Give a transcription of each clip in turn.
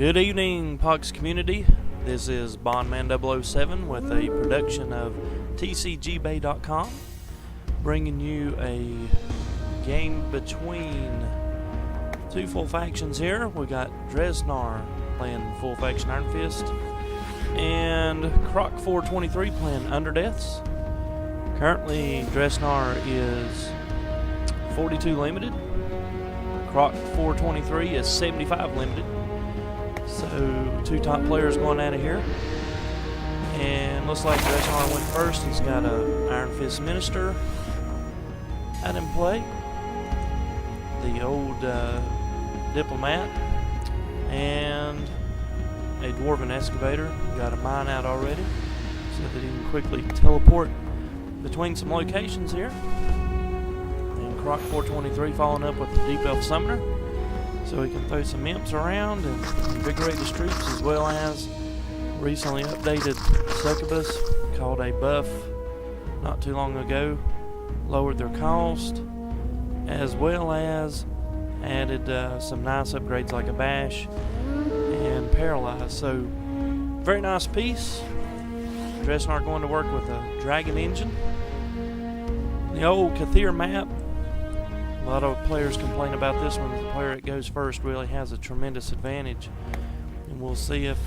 Good evening, Pox community. This is Bondman007 with a production of TCGBay.com, bringing you a game between two full factions here. We got Dresnar playing full faction Iron Fist, and Croc423 playing Underdeaths. Currently, Dresnar is 42 limited. Croc423 is 75 limited. So, two top players going out of here. And looks like Dresnar went first. He's got a Iron Fist Minister out in play. The old Diplomat. And a Dwarven Excavator. Got a mine out already, so that he can quickly teleport between some locations here. And Croc423 following up with the Deep Elf Summoner, so he can throw some imps around and invigorate his troops, as well as recently updated Succubus, called a buff not too long ago, lowered their cost, as well as added some nice upgrades like a bash and paralyze. So very nice piece. Dresnar going to work with a dragon engine. The old Kathir map, a lot of players complain about this one. The player that goes first really has a tremendous advantage, and we'll see if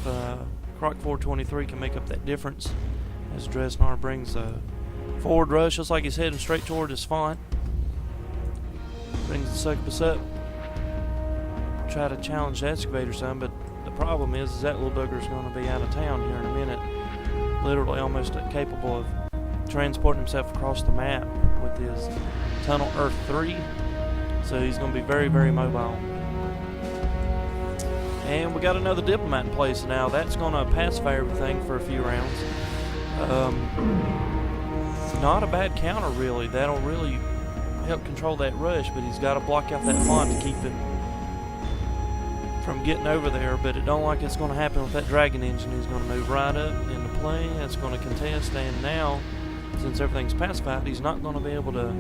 Croc423 can make up that difference as Dresnar brings a forward rush. Looks like he's heading straight toward his font. Brings the Succubus up, try to challenge the Excavator some, but the problem is that little bugger's going to be out of town here in a minute, literally almost capable of transporting himself across the map with his Tunnel Earth 3. So he's going to be very, very mobile. And we got another Diplomat in place now. That's going to pacify everything for a few rounds. Not a bad counter, really. That'll really help control that rush, but he's got to block out that font to keep it from getting over there. But it don't like it's going to happen with that Dragon Engine. He's going to move right up into play. That's going to contest, and now, since everything's pacified, he's not going to be able to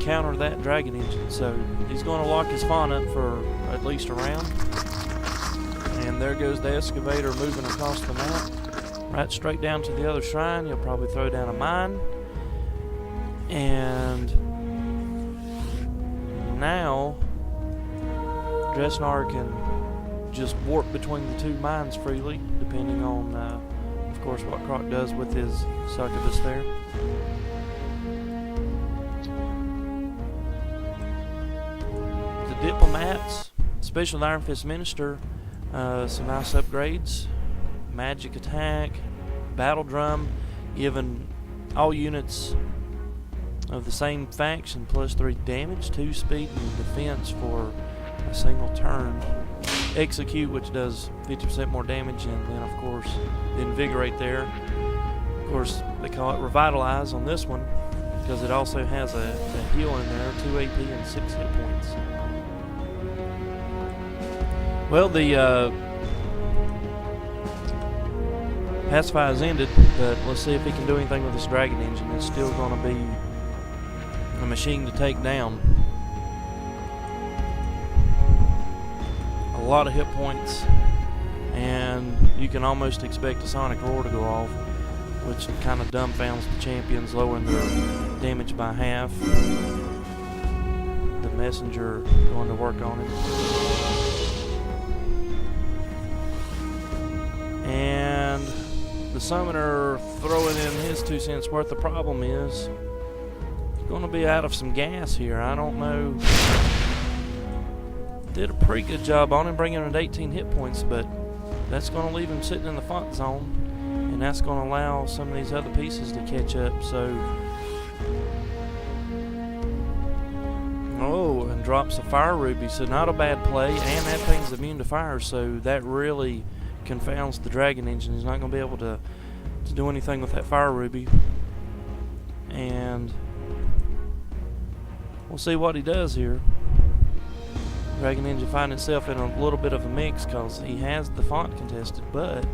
counter that Dragon Engine. So he's going to lock his font up for at least a round. And there goes the Excavator moving across the map, right straight down to the other shrine. You'll probably throw down a mine. And now Dresnar can just warp between the two mines freely, depending on, of course, what Croc does with his Succubus there. The Diplomats, especially the Iron Fist Minister, some nice upgrades. Magic attack, battle drum, giving all units of the same faction +3 damage, 2 speed, and defense for a single turn. Execute, which does 50% more damage, and then of course the invigorate there. Of course they call it revitalize on this one because it also has a heal in there, 2 AP and 6 hit points. Well, the pacify has ended, but let's see if he can do anything with this Dragon Engine. It's still going to be a machine to take down. A lot of hit points, and you can almost expect a Sonic Roar to go off, which kind of dumbfounds the champions, lowering their damage by half. The Messenger going to work on it. And the Summoner throwing in his 2 cents worth. The problem is he's going to be out of some gas here. I don't know. Did a pretty good job on him, bringing in 18 hit points, but that's going to leave him sitting in the font zone, and that's going to allow some of these other pieces to catch up. So, oh, and drops a Fire Ruby, so not a bad play, and that thing's immune to fire, so that really confounds the Dragon Engine. He's not going to be able to do anything with that Fire Ruby, and we'll see what he does here. Dragon Engine finding itself in a little bit of a mix because he has the font contested, but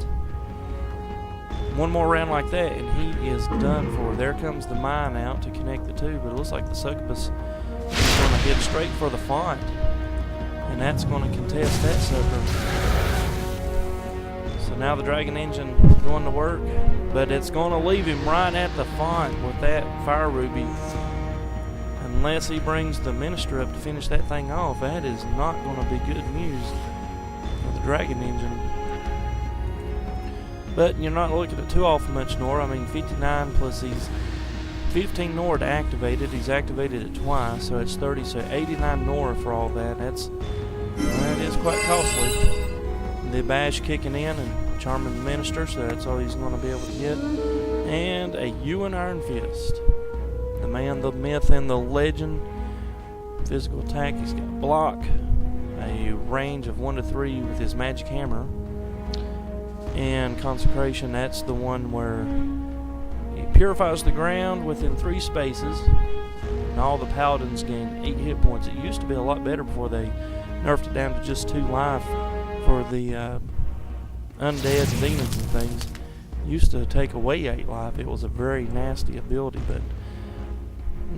one more round like that and he is done for. There comes the mine out to connect the two, but it looks like the Succubus is going to head straight for the font. And that's going to contest that sucker. So now the Dragon Engine going to work, but it's going to leave him right at the font with that Fire Ruby. Unless he brings the Minister up to finish that thing off, that is not going to be good news for the Dragon Engine. But you're not looking at too awful much Nora. I mean, 59 plus he's 15 Nora to activate it. He's activated it twice, so it's 30. So 89 Nora for all that. That is quite costly. The bash kicking in and charming the Minister, so that's all he's going to be able to get. And a Ewan Iron Fist. The man, the myth, and the legend. Physical attack, he's got block, a range of 1 to 3 with his magic hammer, and consecration. That's the one where he purifies the ground within 3 spaces, and all the paladins gain 8 hit points. It used to be a lot better before they nerfed it down to just 2 life for the undead and demons and things. It used to take away 8 life. It was a very nasty ability, but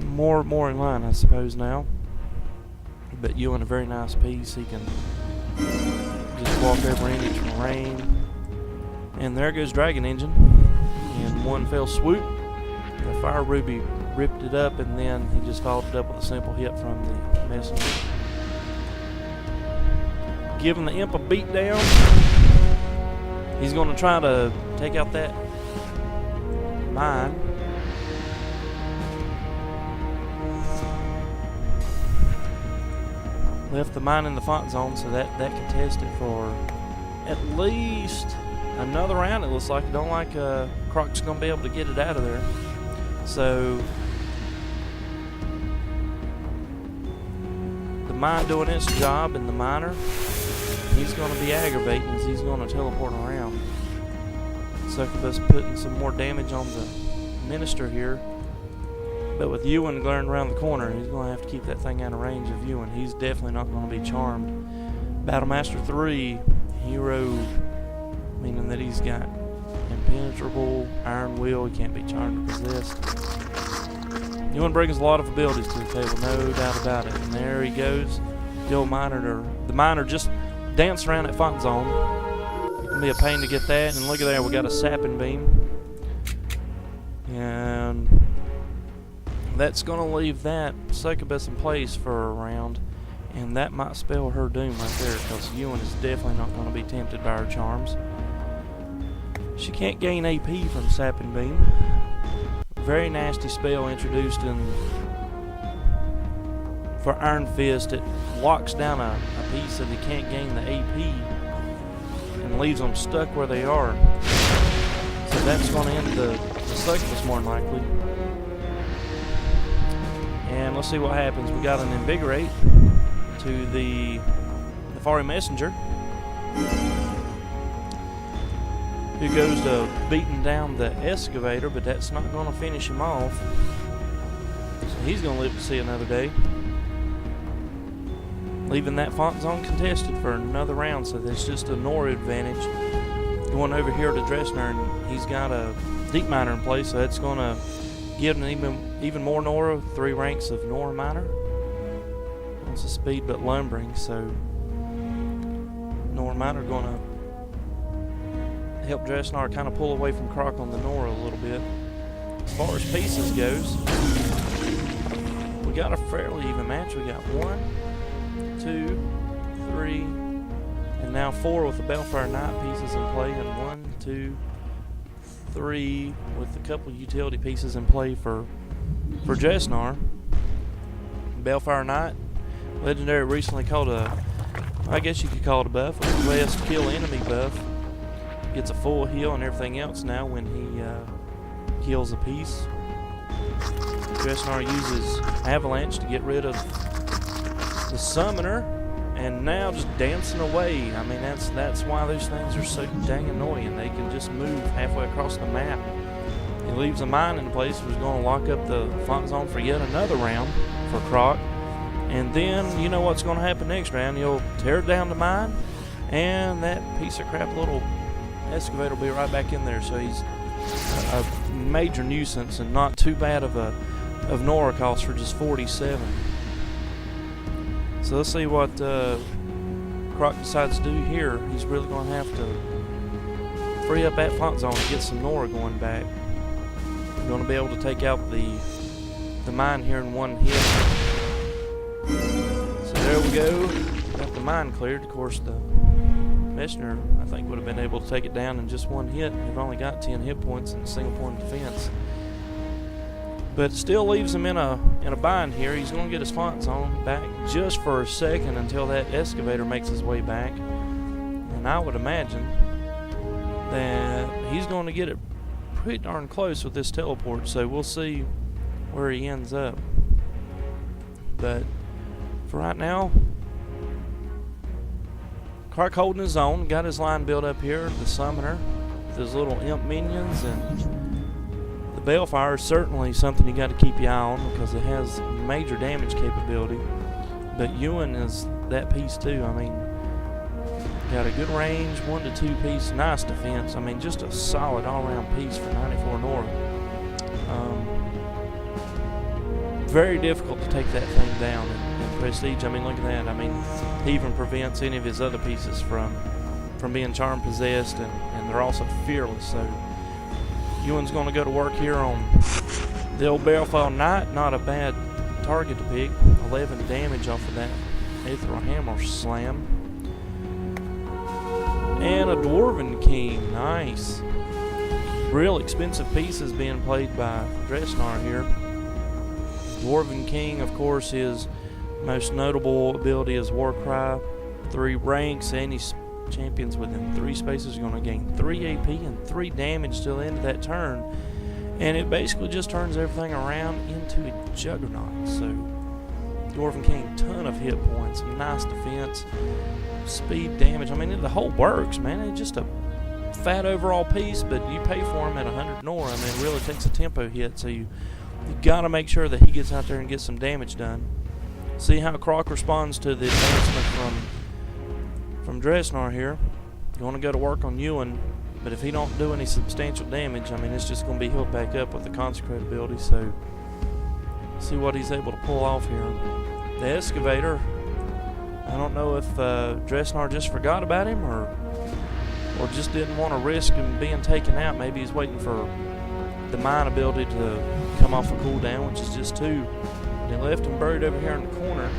more in line, I suppose, now. But you in a very nice piece. He can just walk over any terrain. And there goes Dragon Engine. In one fell swoop, the Fire Ruby ripped it up, and then he just followed it up with a simple hit from the Messenger. Giving the Imp a beat down. He's going to try to take out that mine. Left the mine in the font zone, so that contested for at least another round. It looks like. It don't like Croc's going to be able to get it out of there. So the mine doing its job, and the miner, he's going to be aggravating as he's going to teleport around. Succubus putting some more damage on the Minister here. But with Ewan glaring around the corner, he's going to have to keep that thing out of range of Ewan. He's definitely not going to be charmed. Battlemaster 3, hero, meaning that he's got impenetrable, iron will, he can't be charmed or possessed. Ewan brings a lot of abilities to the table, no doubt about it. And there he goes. The old miner, the miner just danced around that font zone. It'll be a pain to get that. And look at there, we got a sapping beam. And that's going to leave that succubus in place for a round, and that might spell her doom right there, because Ewan is definitely not going to be tempted by her charms. She can't gain AP from Sapping Beam. Very nasty spell introduced in for Iron Fist. It locks down a piece so they can't gain the AP and leaves them stuck where they are. So that's going to end the succubus more than likely. And let's see what happens. We got an Invigorate to the Nefari Messenger, who goes to beating down the Excavator, but that's not going to finish him off. So he's going to live to see another day. Leaving that font zone contested for another round, so there's just a Nora advantage. Going over here to Dresnar, and he's got a Deep Miner in place, so that's going to give him even more Nora, 3 ranks of Nora Miner. It's a speed but lumbering, so Nora Miner going to help Dresnar kind of pull away from Croc on the Nora a little bit. As far as pieces goes, we got a fairly even match. We got 1, 2, 3, and now 4 with the Balefire Knight pieces in play, and 1, 2, 3 with a couple utility pieces in play for Dresnar. Balefire Knight, legendary, recently called I guess you could call it a buff, a West Kill Enemy buff. Gets a full heal and everything else now when he kills a piece. Dresnar uses Avalanche to get rid of the Summoner, and now just dancing away. I mean, that's why those things are so dang annoying. They can just move halfway across the map. He leaves a mine in place, who's going to lock up the font zone for yet another round for Croc. And then, you know what's going to happen next round. He'll tear down the mine, and that piece of crap little Excavator will be right back in there. So he's a major nuisance, and not too bad of Nora cost for just 47. So let's see what Croc decides to do here, he's really going to have to free up that font zone and get some Nora going back. We're going to be able to take out the mine here in one hit. So there we go. Got the mine cleared. Of course, the Messenger, I think, would have been able to take it down in just one hit. They've only got 10 hit points in a single point of defense. But it still leaves him in a bind here. He's going to get his font zone back just for a second until that excavator makes his way back. And I would imagine that he's going to get it pretty darn close with this teleport. So we'll see where he ends up. But for right now, Croc holding his own. Got his line built up here. The Summoner with his little imp minions, and Balefire is certainly something you got to keep your eye on because it has major damage capability. But Ewan is that piece too. I mean, got a good range, 1 to 2 piece, nice defense. I mean, just a solid all-around piece for 94 Nora. Very difficult to take that thing down in Prestige. I mean, look at that. I mean, he even prevents any of his other pieces from being charm possessed, and they're also fearless. So Ewan's going to go to work here on the old Balefire Knight. Not a bad target to pick. 11 damage off of that Aetheril Hammer Slam. And a Dwarven King. Nice. Real expensive pieces being played by Dresnar here. Dwarven King, of course, his most notable ability is Warcry. 3 ranks. Any champions within 3 spaces are going to gain 3 AP and 3 damage till the end of that turn. And it basically just turns everything around into a juggernaut. So, Dwarven King, ton of hit points, nice defense, speed, damage. I mean, the whole works, man. It's just a fat overall piece, but you pay for him at 100 Nora. I mean, it really takes a tempo hit, so you got to make sure that he gets out there and gets some damage done. See how Croc responds to the advancement from Dresnar here. Going to go to work on Ewan, but if he don't do any substantial damage, I mean, it's just going to be healed back up with the Consecrate ability. So, see what he's able to pull off here. The Excavator, I don't know if Dresnar just forgot about him or just didn't want to risk him being taken out. Maybe he's waiting for the mine ability to come off a cooldown, which is just 2. And he left him buried over here in the corner.